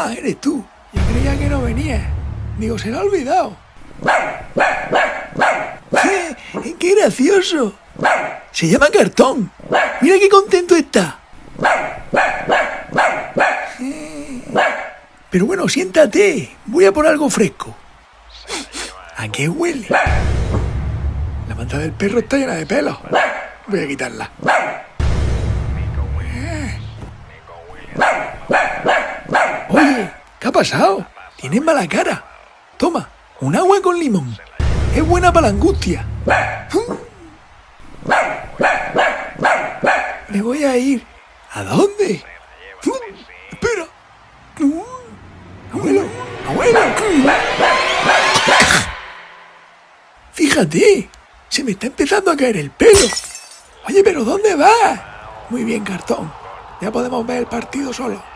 Ah, eres tú. Yo creía que no venías. Digo, se lo ha olvidado. ¡Qué gracioso! Se llama Cartón. Mira qué contento está. Pero bueno, siéntate. Voy a por algo fresco. ¿A qué huele? La manta del perro está llena de pelos. Voy a quitarla. Oye, ¿qué ha pasado? Tienes mala cara. Toma, un agua con limón. Es buena para la angustia. Me voy a ir. ¿A dónde? Espera. Abuelo, abuelo. Fíjate, se me está empezando a caer el pelo. Oye, pero ¿dónde vas? Muy bien, Cartón. Ya podemos ver el partido solo.